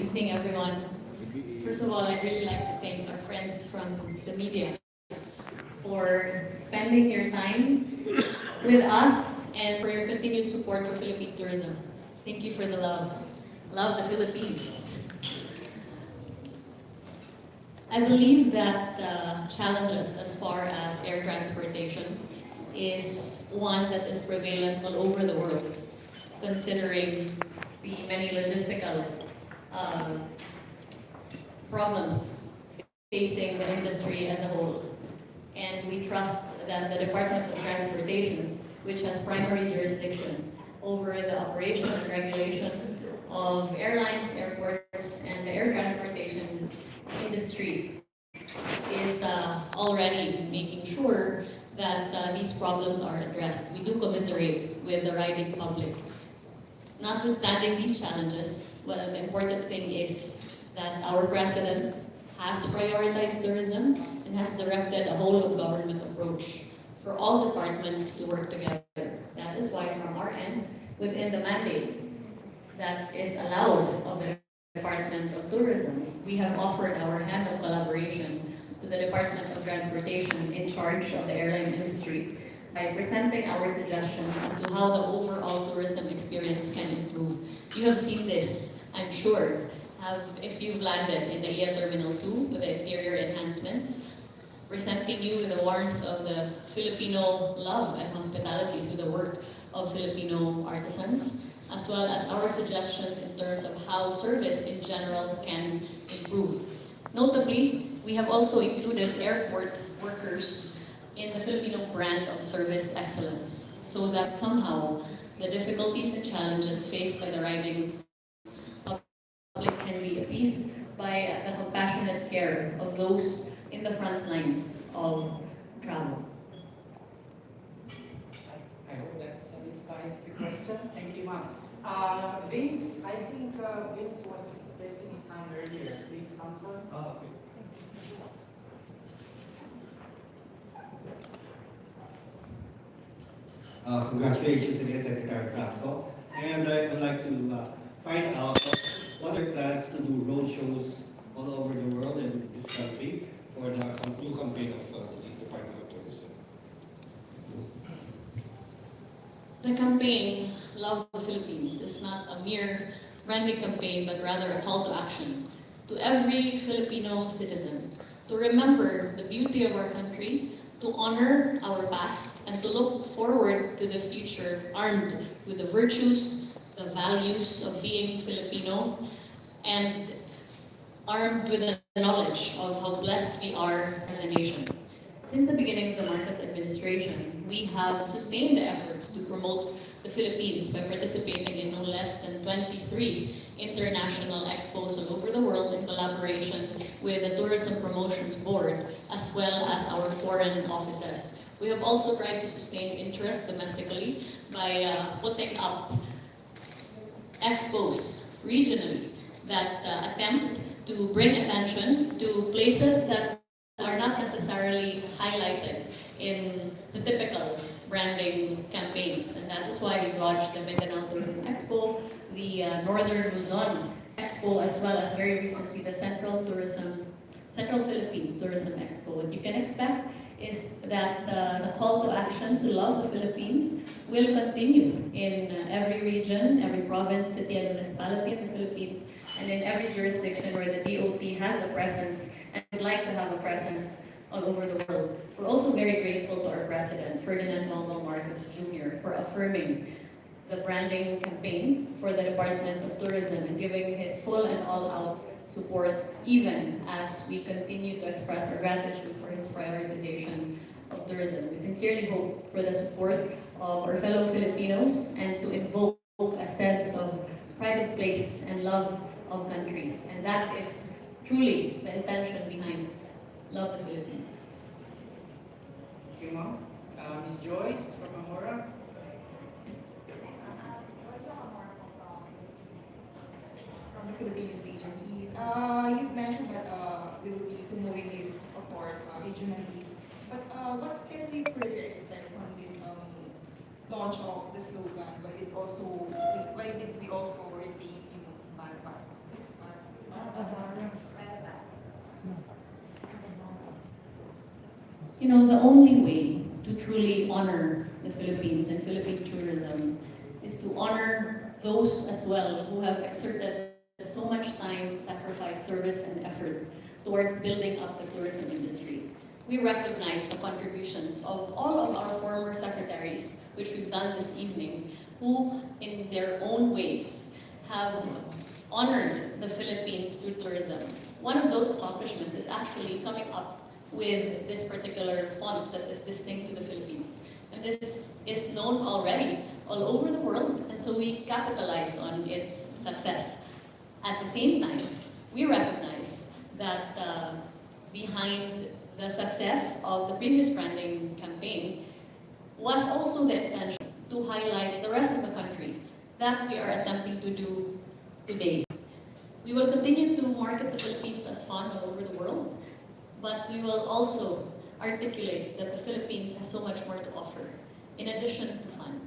evening, everyone. First of all, I'd really like to thank our friends from the media for spending your time with us and for your continued support for Philippine tourism. Thank you for the love. Love the Philippines. I believe that challenges as far as air transportation is one that is prevalent all over the world, considering the many logistical uh, problems facing the industry as a whole. And we trust that the Department of Transportation, which has primary jurisdiction over the operation and regulation of airlines, airports, and the air transportation industry, is already making sure that these problems are addressed. We do commiserate with the riding public. Notwithstanding these challenges, well, the important thing is that our president has prioritized tourism and has directed a whole of government approach for all departments to work together. That is why from our end, within the mandate that is allowed of the Department of Tourism, we have offered our hand of collaboration to the Department of Transportation in charge of the airline industry by presenting our suggestions as to how the overall tourism experience can improve. You have seen this, I'm sure, if you've landed in the EA Terminal 2 with the interior enhancements, presenting you with the warmth of the Filipino love and hospitality through the work of Filipino artisans, as well as our suggestions in terms of how service in general can improve. Notably, we have also included airport workers in the Filipino brand of service excellence, so that somehow the difficulties and challenges faced by the riding public can be appeased by the compassionate care of those in the front lines of travel. I hope that satisfies the question. Thank you, ma'am. Vince, I think Vince was raising his hand earlier. Vince Samson. Oh, okay. Congratulations again, Secretary Frasco. And I would like to find out what are plans to do road shows all over the world and this country for the new campaign of the Department of Tourism. The campaign, Love the Philippines, is not a mere branding campaign, but rather a call to action to every Filipino citizen to remember the beauty of our country, to honor our past, and to look forward to the future armed with the virtues, the values of being Filipino, and armed with the knowledge of how blessed we are as a nation. Since the beginning of the Marcos administration, we have sustained the efforts to promote the Philippines by participating in no less than 23 international expos all over the world in collaboration with the Tourism Promotions Board as well as our foreign offices. We have also tried to sustain interest domestically by putting up expos regionally that attempt to bring attention to places that are not necessarily highlighted in the typical branding campaigns. And that is why we launched the Mindanao Tourism Expo, the Northern Luzon Expo, as well as very recently the Central Philippines Tourism Expo. What you can expect is that the call to action to love the Philippines will continue in every region, every province, city, and municipality in the Philippines, and in every jurisdiction where the DOT has a presence and would like to have a presence all over the world. We're also very grateful to our President, Ferdinand Bongbong Marcos Jr., for affirming the branding campaign for the Department of Tourism and giving his full and all-out support, even as we continue to express our gratitude for his prioritization of tourism. We sincerely hope for the support of our fellow Filipinos and to invoke a sense of pride of place and love of country. And that is truly the intention behind Love the Philippines. Thank you, ma'am. Ms. Joyce from Amora. From the Philippine news agencies. You mentioned that we will be promoting this, of course, regionally. But what can we further expect from this launch of the slogan? Why did we also retain You know, the only way to truly honor the Philippines and Philippine tourism is to honor those as well who have exerted so much time, sacrifice, service, and effort towards building up the tourism industry. We recognize the contributions of all of our former secretaries, which we've done this evening, who in their own ways have honored the Philippines through tourism. One of those accomplishments is actually coming up with this particular font that is distinct to the Philippines. And this is known already all over the world, and so we capitalize on its success. At the same time, we recognize that behind the success of the previous branding campaign was also the intention to highlight the rest of the country that we are attempting to do today. We will continue to market the Philippines as fun all over the world, but we will also articulate that the Philippines has so much more to offer in addition to fun.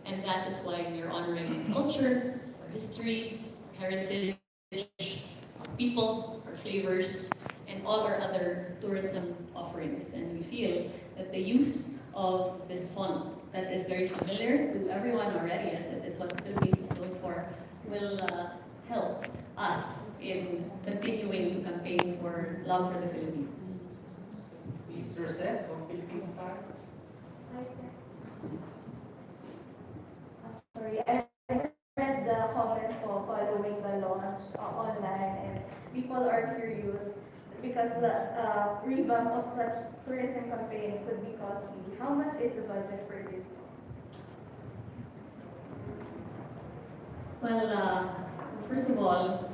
And that is why we are honoring our culture, our history, our heritage, our people, our flavors, and all our other tourism offerings. And we feel that the use of this font that is very familiar to everyone already, as it is what the Philippines is known for, will help us in continuing to campaign for love for the Philippines. Please, Rosette, from Philippine Star. Sorry, I read the comments po following the launch online, and people are curious because the revamp of such tourism campaign could be costly. How much is the budget for this? Well, first of all,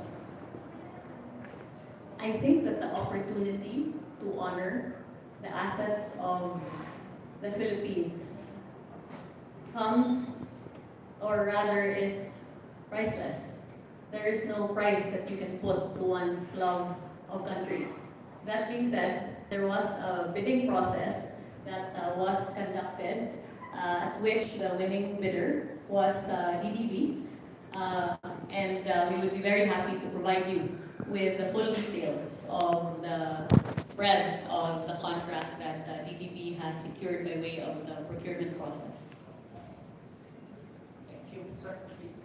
I think that the opportunity to honor the assets of the Philippines comes, or rather is, priceless. There is no price that you can put to one's love of country. That being said, there was a bidding process that was conducted at which the winning bidder was DDB. And we would be very happy to provide you with the full details of the breadth of the contract that DDB has secured by way of the procurement process. Thank you, sir. Please.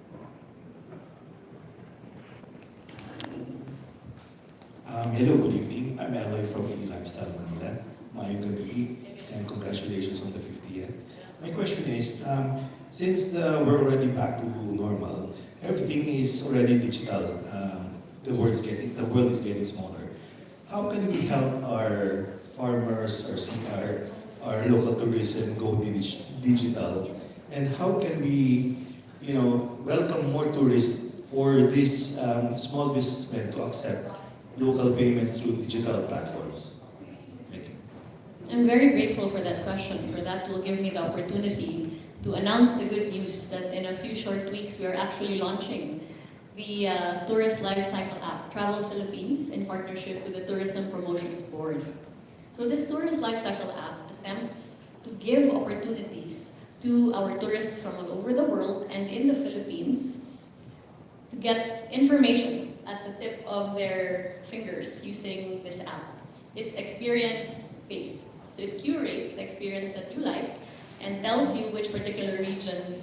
Hello, good evening. I'm Eloy from Lifestyle Manila. Mayong gabi, and congratulations on the 50th. My question is, since we're already back to normal, everything is already digital. The world is getting smaller. How can we help our farmers, our local tourism go digital? And how can we, welcome more tourists for these small businessmen to accept local payments through digital platforms? Thank you. I'm very grateful for that question, for that will give me the opportunity to announce the good news that in a few short weeks we are actually launching the Tourist Lifecycle app, Travel Philippines, in partnership with the Tourism Promotions Board. So this Tourist Lifecycle app attempts to give opportunities to our tourists from all over the world and in the Philippines to get information at the tip of their fingers using this app. It's experience-based, so it curates the experience that you like and tells you which particular region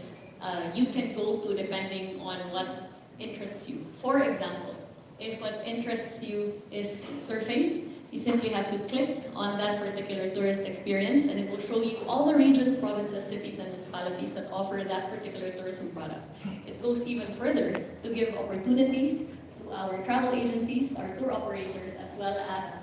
you can go to depending on what interests you. For example, if what interests you is surfing, you simply have to click on that particular tourist experience and it will show you all the regions, provinces, cities, and municipalities that offer that particular tourism product. It goes even further to give opportunities to our travel agencies, our tour operators, as well as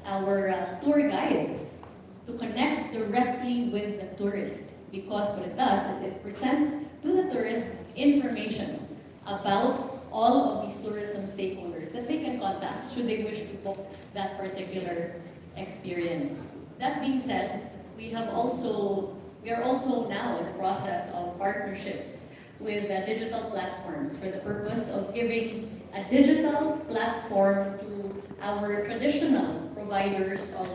our tour guides to connect directly with the tourist, because what it does is it presents to the tourist information about all of these tourism stakeholders that they can contact should they wish to book that particular experience. That being said, we are also now in the process of partnerships with digital platforms for the purpose of giving a digital platform to our traditional providers of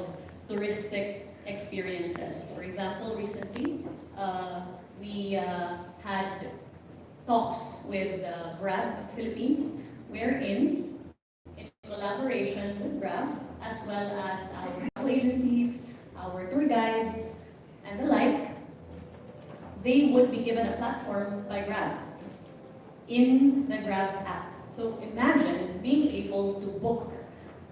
touristic experiences. For example, recently we had talks with Grab Philippines, wherein in collaboration with Grab, as well as our travel agencies, our tour they would be given a platform by Grab in the Grab app. So imagine being able to book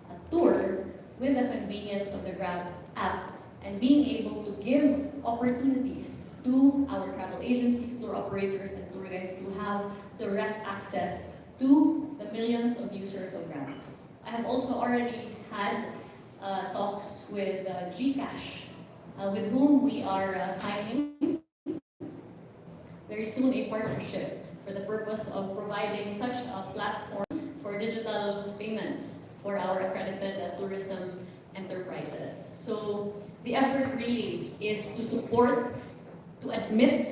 a tour with the convenience of the Grab app and being able to give opportunities to our travel agencies, tour operators, and tour guides to have direct access to the millions of users of Grab. I have also already had talks with GCash, with whom we are signing very soon a partnership for the purpose of providing such a platform for digital payments for our accredited tourism enterprises. So the effort really is to support, to admit,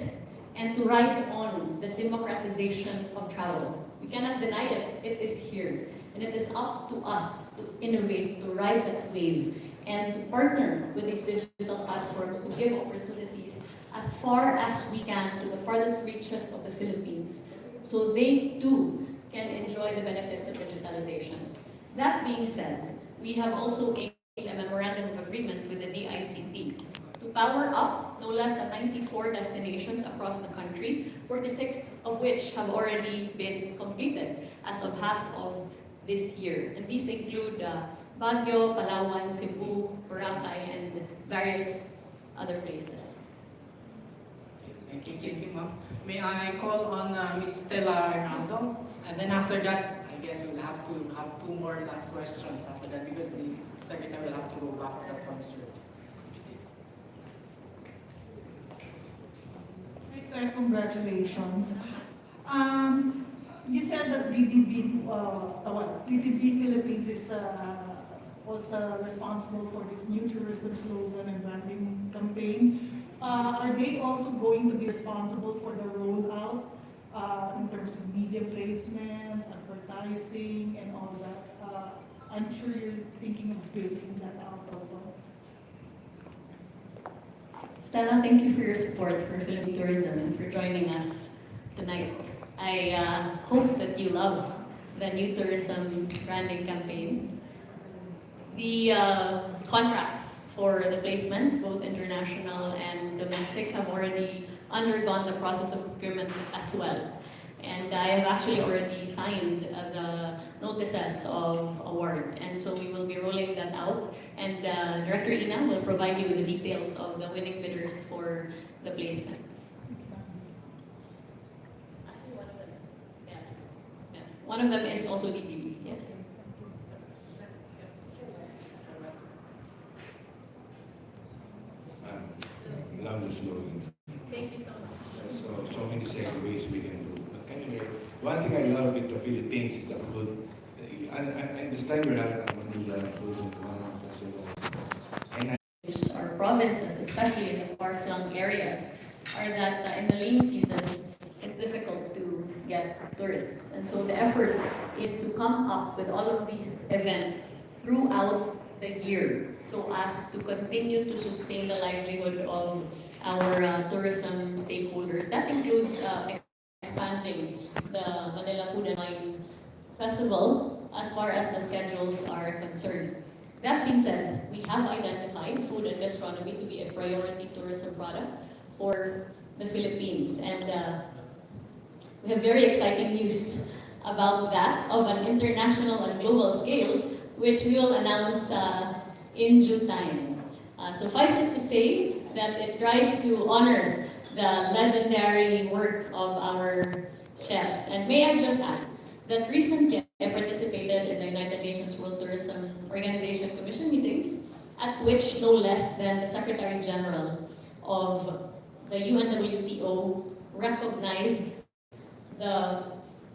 and to ride on the democratization of travel. We cannot deny it, it is here. And it is up to us to innovate, to ride that wave, and to partner with these digital platforms to give opportunities as far as we can to the farthest reaches of the Philippines, so they too can enjoy the benefits of digitalization. That being said, we have also a memorandum of agreement with the DICT to power up no less than 94 destinations across the country, 46 of which have already been completed as of half of this year. And these include Baguio, Palawan, Cebu, Boracay, and various other places. Thank you, ma'am. May I call on Ms. Stella Arnaldo? And then after that, I guess we'll have to have two more last questions after that because the Secretary will have to go back to the concert. Hi, sir. Congratulations. You said that DTB Philippines was responsible for this new tourism slogan and branding campaign. Are they also going to be responsible for the rollout in terms of media placement, advertising, and all that? I'm sure you're thinking of building that out also. Stella, thank you for your support for Philippine tourism and for joining us tonight. I hope that you love the new tourism branding campaign. The contracts for the placements, both international and domestic, have already undergone the process of procurement as well. And I have actually already signed the notices of award. And so we will be rolling that out. And Director Ina will provide you with the details of the winning bidders for the placements. Actually, one of them is. Yes. Yes. One of them is also DTV. Yes. Love the slogan. Thank you so much. So many segues we can do. But anyway, one thing I love with the Philippines is the food. And this time we're having a Manila food festival. And Our provinces, especially in the far-flung areas, are that in the lean seasons, it's difficult to get tourists. And so the effort is to come up with all of these events throughout the year so as to continue to sustain the livelihood of our tourism stakeholders. That includes expanding the Manila Food and Wine Festival as far as the schedules are concerned. That being said, we have identified food and gastronomy to be a priority tourism product for the Philippines. And we have very exciting news about that of an international and global scale, which we will announce in due time. Suffice it to say that it tries to honor the legendary work of our chefs. And may I just add that recently I participated in the United Nations World Tourism Organization Commission meetings, at which no less than the Secretary General of the UNWTO recognized the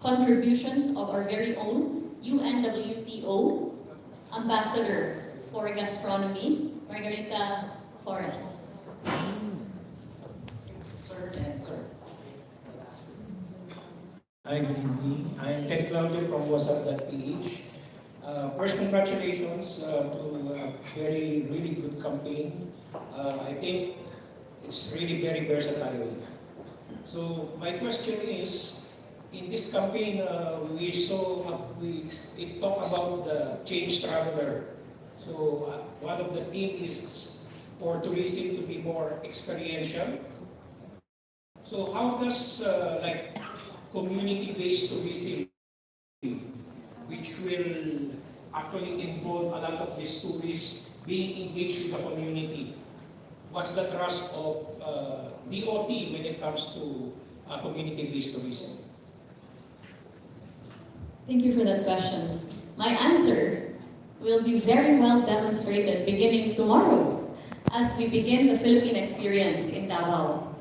contributions of our very own UNWTO Ambassador for Gastronomy, Margarita Flores. Sir and sir. Hi, good evening. I'm Ted Claudio from WhatsApp.ph. First, congratulations to a very, really good campaign. I think it's really very versatile. So my question is, in this campaign, it talk about the change traveler. So one of the theme is for tourism to be more experiential. So how does like community-based tourism, which will actually involve a lot of these tourists being engaged with the community, what's the trust of DOT when it comes to community-based tourism? Thank you for that question. My answer will be very well demonstrated beginning tomorrow as we begin the Philippine experience in Davao.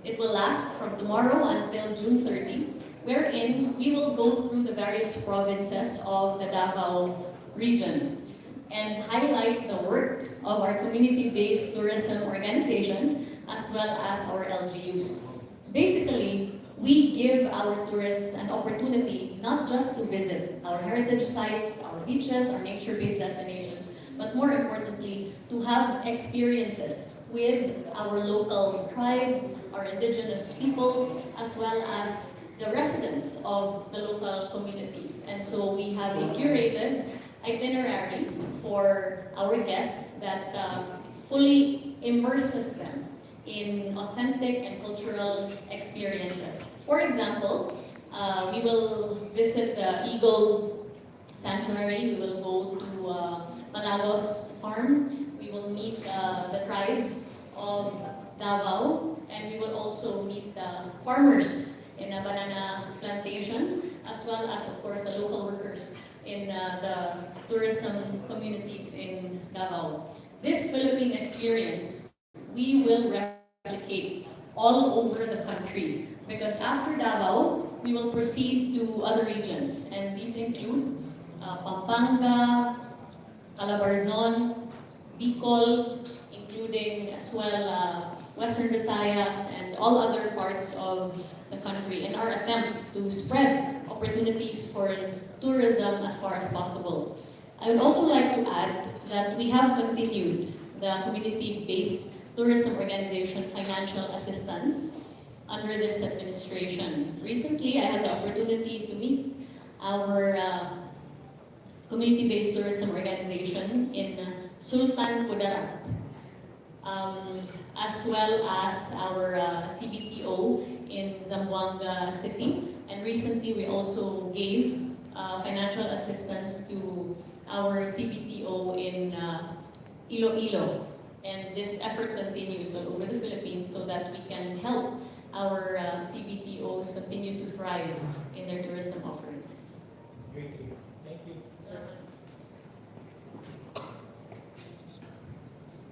It will last from tomorrow until June 30, wherein we will go through the various provinces of the Davao region and highlight the work of our community-based tourism organizations as well as our LGUs. Basically, we give our tourists an opportunity not just to visit our heritage sites, our beaches, our nature-based destinations, but more importantly, to have experiences with our local tribes, our indigenous peoples, as well as the residents of the local communities. And so we have a curated itinerary for our guests that fully immerses them in authentic and cultural experiences. For example, we will visit the Eagle Sanctuary, we will go to Malagos Farm, we will meet the tribes of Davao, and we will also meet the farmers in the banana plantations, as well as, of course, the local workers in the tourism communities in Davao. This Philippine experience we will replicate all over the country because after Davao, we will proceed to other regions, and these include Pampanga, Calabarzon, Bicol, including as well Western Visayas and all other parts of the country in our attempt to spread opportunities for tourism as far as possible. I would also like to add that we have continued the community-based tourism organization financial assistance under this administration. Recently, I had the opportunity to meet our community-based tourism organization in Sultan Kudarat, as well as our CBTO in Zamboanga City. And recently, we also gave financial assistance to our CBTO in Iloilo. And this effort continues all over the Philippines so that we can help our CBTOs continue to thrive in their tourism offerings. Great. Thank you. Sir.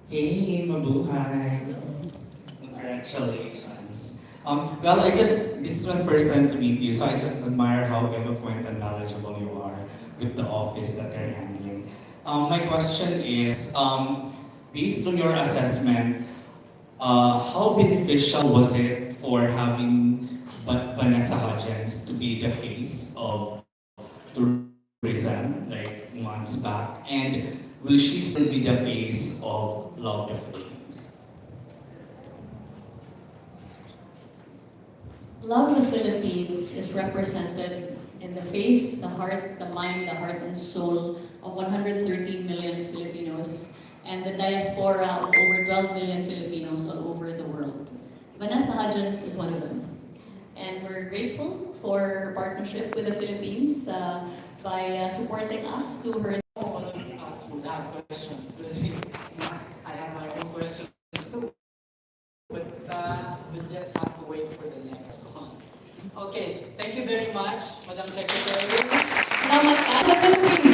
Hey, mabuhay. Congratulations. Well, this is my first time to meet you, so I just admire how eloquent and knowledgeable you are with the office that you're handling. My question is, based on your assessment, how beneficial was it for having Vanessa Hudgens to be the face of tourism like months back? And will she still be the face of Love the Philippines? Love the Philippines is represented in the face, the heart, the mind, the heart and soul of 113 million Filipinos and the diaspora of over 12 million Filipinos all over the world. Vanessa Hudgens is one of them. And we're grateful for her partnership with the Philippines by supporting us to her. All of us would have questions. I have my own questions too. But we'll just have to wait for the next one. Okay, thank you very much, Madam Secretary. Salamat ka.